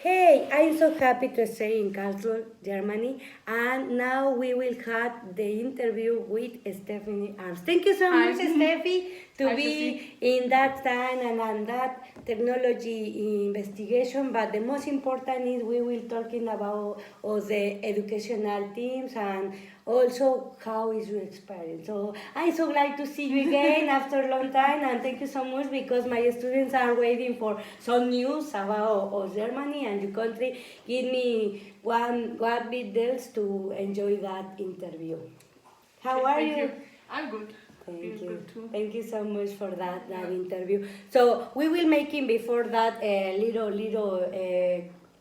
Hey, I'm so happy to stay in Karlsruhe, Germany, and now we will have the interview with Stephanie Arms. Thank you so Hi. much, Steffi, to Hi, be in that time and on that technology investigation. But the most important is we will talking about all the educational teams and also how is your experience. So I'm so glad to see you again after a long time, and thank you so much because my students are waiting for some news about Germany and your country. Give me one bit details to enjoy that interview. How are Thank you? you. I'm good. Thank You're you. good too. Thank you so much for that Yeah. interview. So we will making before that a little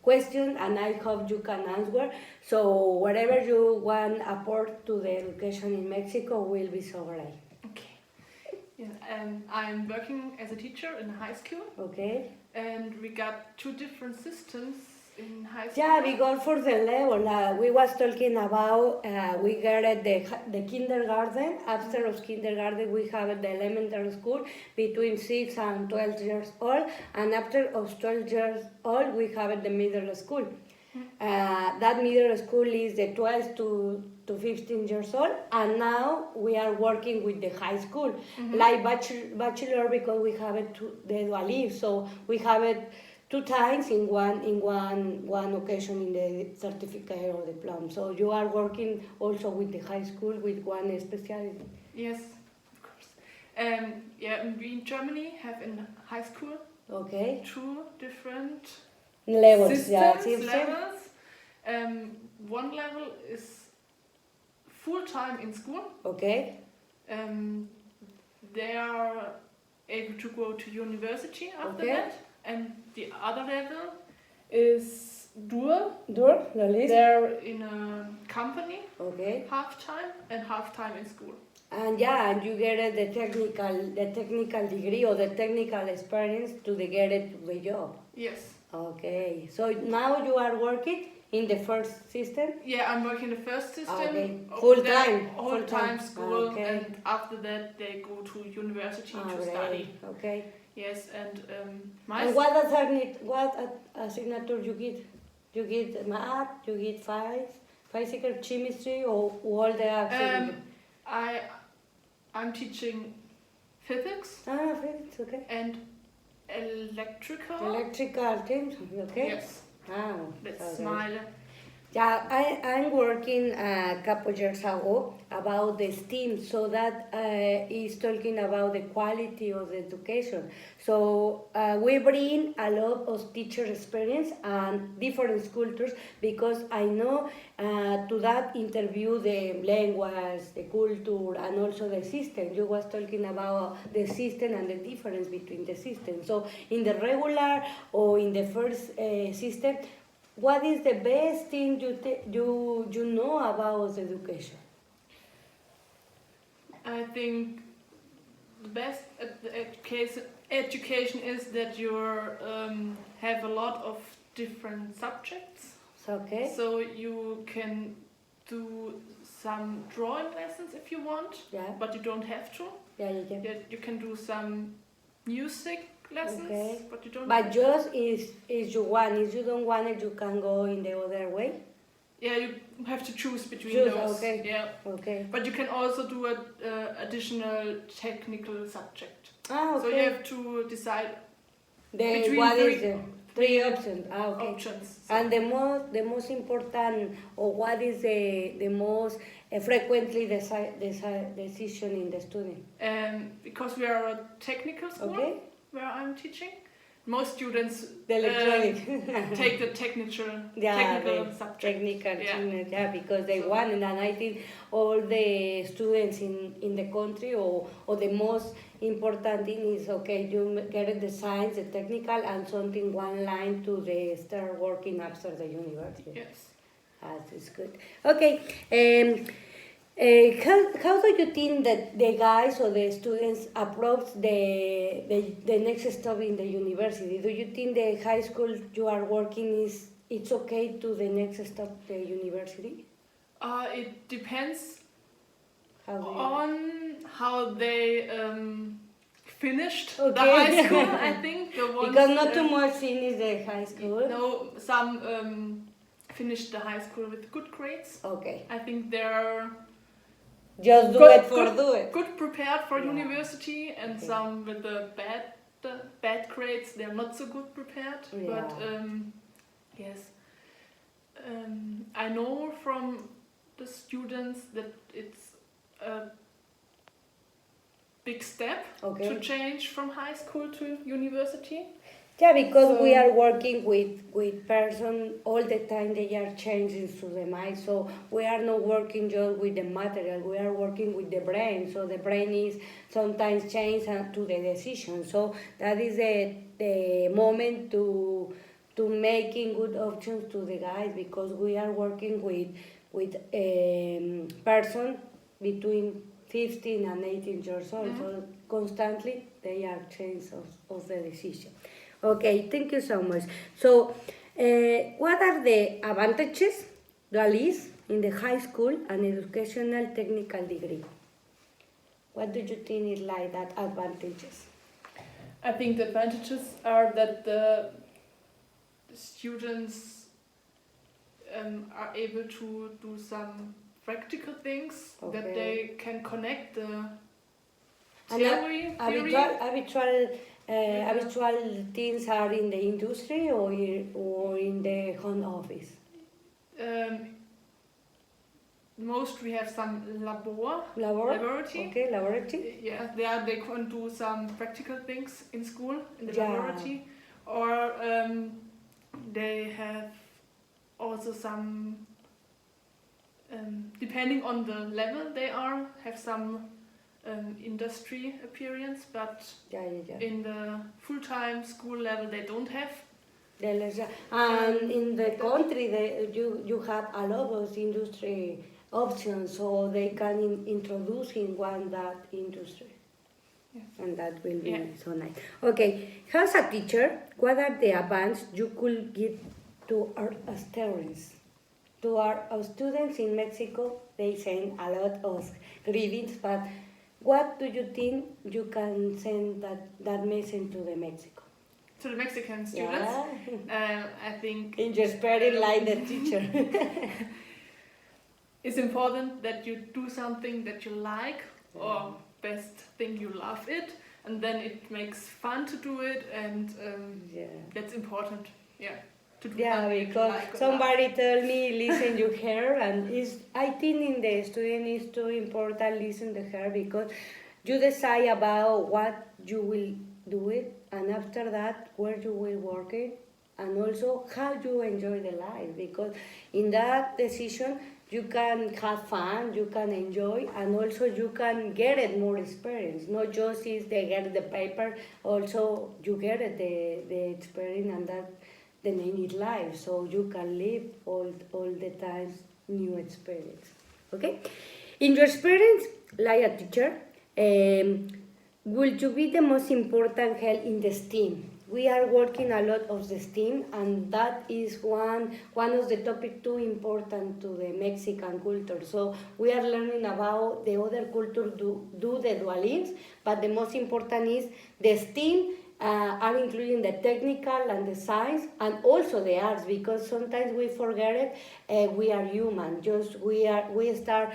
question, and I hope you can answer. So whatever you want apport to the education in Mexico will be so great. Okay. Yeah, I'm working as a teacher in high school, Okay. and we got two different systems in high school. Yeah, we go for the level. We was talking about we got at the kindergarten. After of kindergarten, we have the elementary school between 6 and 12 years old, and after of 12 years old, we have the middle school. That middle school is the 12 to 15 years old, and now we are working with the high school, like bachelor because we have it the dual, so we have it 2 times in one occasion in the certificate or diploma. So you are working also with the high school with one specialty. Yes, of course. Yeah, we in Germany have in high school Okay. two different Levels. systems, Yeah. System. levels. One level is full-time in school. Okay. They are able to go to university after Okay. that, and the other level is dual. Dur. The list. They're in a company Okay. half-time and half-time in school. And yeah, and you get the technical degree or the technical experience to get it the job. Yes. Okay, so now you are working in the first system. Yeah, I'm working the first system. Okay. Over Full there, time. Full-time school, Okay. and after that they go to university to study. Okay. Yes, and And what signature you get? You get math, you get physical, chemistry, or all the activities? I'm teaching physics Physics, okay. and electrical. Electrical things, okay. Yes, that's okay. my. Yeah, I'm working a couple years ago about the STEAM, so that is talking about the quality of the education. So we bring a lot of teacher experience and different cultures because I know to that interview the language, the culture, and also the system. You was talking about the system and the difference between the systems. So in the regular or in the first system, what is the best thing you know about education? I think the best education is that you have a lot of different subjects. Okay. So you can do some drawing lessons if you want, Yeah. but you don't have to. Yeah, you can. You can do some music lessons, Okay. but you don't. But just is you want. If you don't want it, you can go in the other way. Yeah, you have to choose between Choose, those. okay. Yeah. Okay. But you can also do an additional technical subject. Okay. So you have to decide Between what is the three options? Okay. options. So And the most important, or what is the most frequently decision in the student? because we are a technical school Okay. where I'm teaching, most students The electronic. take the technical subject. Technical, Yeah. because they So- want, and I think all the students in the country, or the most important thing is, okay, you get the science, the technical, and something one line to the start working after the university. Yes. That is good. Okay. How do you think that the guys or the students approach the next step in the university? Do you think the high school you are working it's okay to the next step the university? It depends How do you? on how they finished the Okay. high school. I think the ones Because not too much finish the high school. No, some finished the high school with good grades. Okay. I think they're Just do Good- it for do it. good prepared for Yeah. university, and Okay. some with the bad grades they're not so good prepared. Yeah. But yes, I know from the students that it's a big step Okay. to change from high school to university. Yeah, because we So- are working with person all the time. They are changing to the mind. So we are not working just with the material. We are working with the brain. So the brain is sometimes changed to the decision. So that is the moment to making good options to the guys, because we are working with person between 15 and 18 years old. Mhm. So constantly they are changed of the decision. Okay, thank you so much. So, what are the advantages, at least in the high school and educational technical degree? What do you think is like that advantages? I think the advantages are that the students are able to do some practical things, that Okay. they can connect the And theory. habitual things are in the industry or in the home office? Most we have some Laboratory? Okay, laboratory. Yeah, they can do some practical things in school, in the Yeah. laboratory, or they have also some, depending on the level they are, have some industry appearance, but Yeah. in the full-time school level they don't have. And in the country, you have a lot of industry options, so they can introduce in one that industry. Yes. And that will be Yeah. so nice. Okay, as a teacher, what are the advice you could give to our students? To our students in Mexico, they send a lot of greetings, but what do you think you can send that message to the Mexico? To the Mexican students, I think In your spirit, like the teacher. it's important that you do something that you like, or best thing you love it, and then it makes fun to do it, and Yeah. that's important. Yeah. To do Yeah, something that you because like or somebody told me listen you her, and I think in the student is too important listen to her, because you decide about what you will do it, and after that where you will work it, and also how you enjoy the life, because in that decision you can have fun, you can enjoy, and also you can get it more experience. Not just is they get the paper, also you get it the experience, and that the name is life, so you can live all the time new experience. Okay, in your experience like a teacher, will you be the most important help in the STEAM? We are working a lot of the STEAM, and that is one of the topic too important to the Mexican culture. So we are learning about the other culture do the dualism, but the most important is the STEAM. Are including the technical and the science, and also the arts, because sometimes we forget it. We are human. Just we start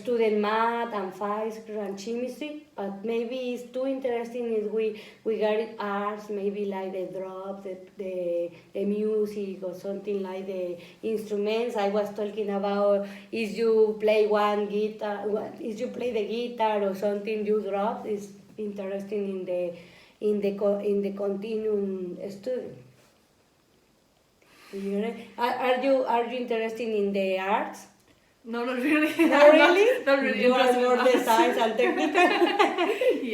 student math and physics and chemistry, but maybe it's too interesting if we get it arts, maybe like the drop, the music, or something like the instruments. I was talking about is you play one guitar, is you play the guitar or something you drop. Is interesting in the continuum study. Are you interested in the arts? No, not really. Not really? Not really You are interested in more the arts. science and technical.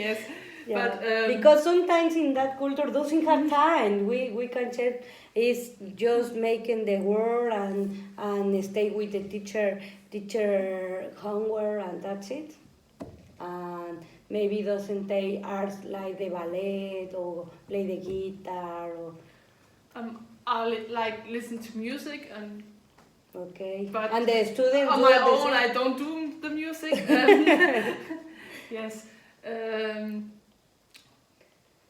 Yes, Yeah. but Because sometimes in that culture doesn't have time. We can check is just making the word and stay with the teacher homework, and that's it. And maybe doesn't take arts like the ballet or play the guitar or I like listen to music, and okay. But and the students on do my the own same. I don't do the music. Yes.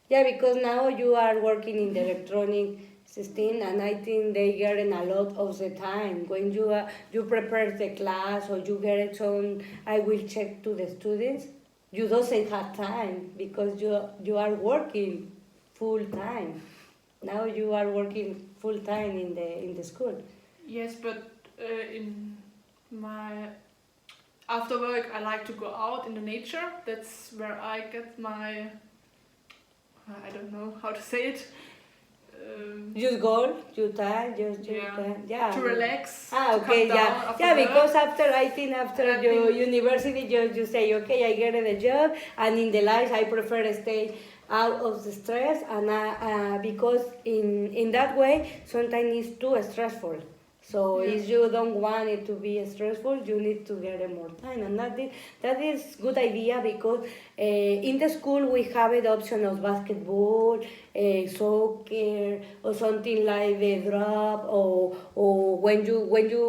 Yeah, because now you are working in the electronic system, and I think they get in a lot of the time. When you prepare the class or you get it some, I will check to the students. You doesn't have time because you are working full time. Now you are working full time in the school. Yes, but in my after work, I like to go out in the nature. That's where I get my I don't know how to say it. Just go, you time, just Yeah. time. Yeah. To relax. Ah, to okay, come down yeah, after yeah. work. Because I think after And I your think- university, you say, okay, I get a job, and in the life, I prefer to stay out of the stress, and because in that way, sometimes it's too stressful. So Yeah. if you don't want it to be stressful, you need to get more time, and that is good idea because in the school we have the option of basketball, soccer, or something like the drop, or when you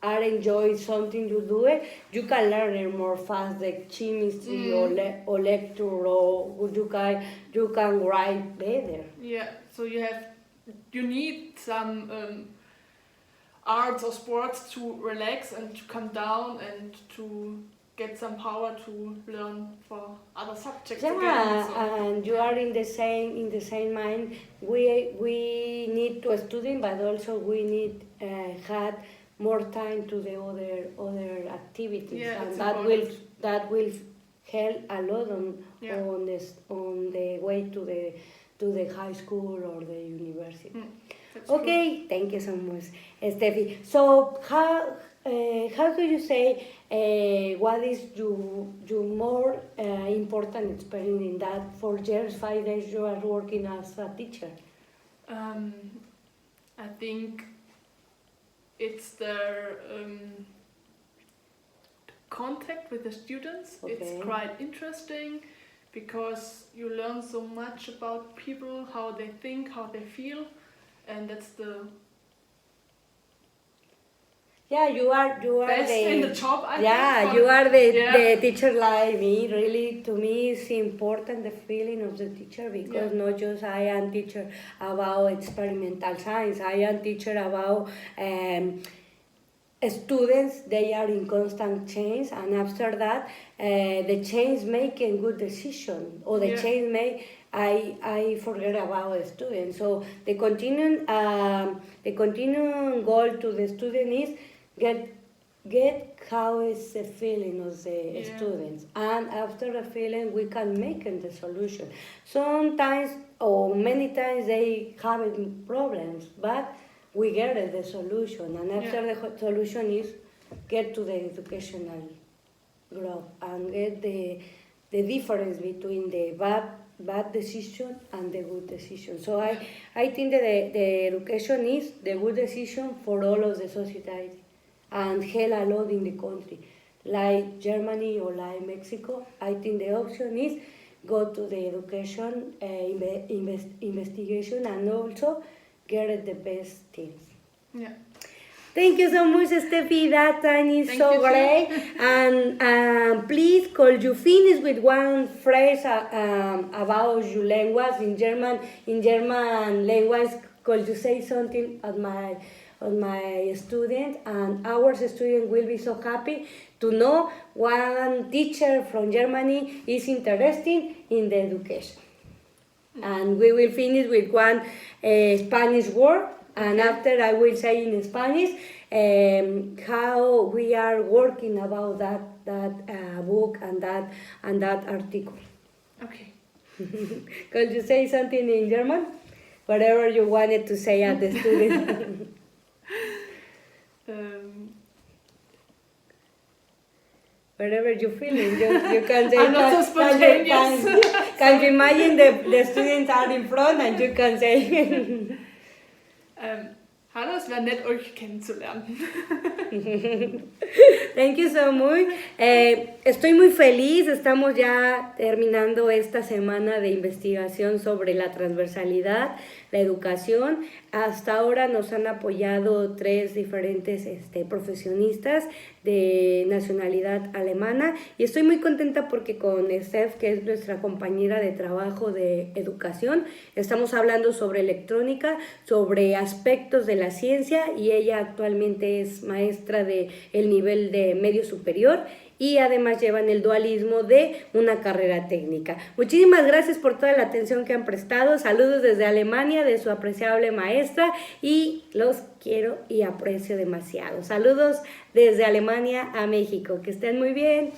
are enjoying something you do it, you can learn it more fast, like chemistry or lecture, or you can write better. Yeah. So you need some arts or sports to relax and to come down and to get some power to learn for other subjects again. Yeah, So. and you are in the same mind. We need to study, but also we need had more time to the other activities, Yeah, and it's that will help a lot Yeah. on the way to the high school or the university. That's Okay, thank you so much, Steffi. So how do you say what is your more important experience in that 4 years, 5 days you are working as a teacher? I think it's the contact with the students. Okay. It's quite interesting because you learn so much about people, how they think, how they feel, and that's the Yeah, you are best in the job. I yeah, think. you are the Yeah. teacher like me. Really, to me, it's important the feeling of the teacher because Yeah. not just I am teacher about experimental science. I am teacher about students. They are in constant change, and after that, the change making good decision or the Yeah. change make. I forget about the student. So the continuing goal to the student is get how is the feeling of the Yeah. students, and after the feeling we can make the solution. Sometimes or many times they have problems, but we get the solution, and after Yeah. the solution is get to the educational growth and get the difference between the bad decision and the good decision. So I think that the education is the good decision for all of the society and help a lot in the country. Like Germany or like Mexico, I think the option is go to the education investigation and also get the best things. Yeah. Thank you so much, Steffi. That time is Thank so you, too. great. And please, could you finish with one phrase about your language in German? In German language, could you say something on my student? And our student will be so happy to know one teacher from Germany is interested in the education. And we will finish with one Spanish word. And after I will say in Spanish how we are working about that book and that article. Okay. Could you say something in German? Whatever you wanted to say at the student. Whatever you feeling, you can say. I'm not so spontaneous. Can you imagine the students are in front and you can say. Hallo, es wäre nett, euch kennenzulernen. Thank you so much. Estoy muy feliz, estamos ya terminando esta semana de investigación sobre la transversalidad, la educación. Hasta ahora nos han apoyado 3 diferentes profesionistas de nacionalidad alemana y estoy muy contenta porque con Steph, que es nuestra compañera de trabajo de educación, estamos hablando sobre electrónica, sobre aspectos de la ciencia y ella actualmente es maestra del nivel de medio superior y además llevan el dualismo de una carrera técnica. Muchísimas gracias por toda la atención que han prestado. Saludos desde Alemania de su apreciable maestra y los quiero y aprecio demasiado. Saludos desde Alemania a México. Que estén muy bien.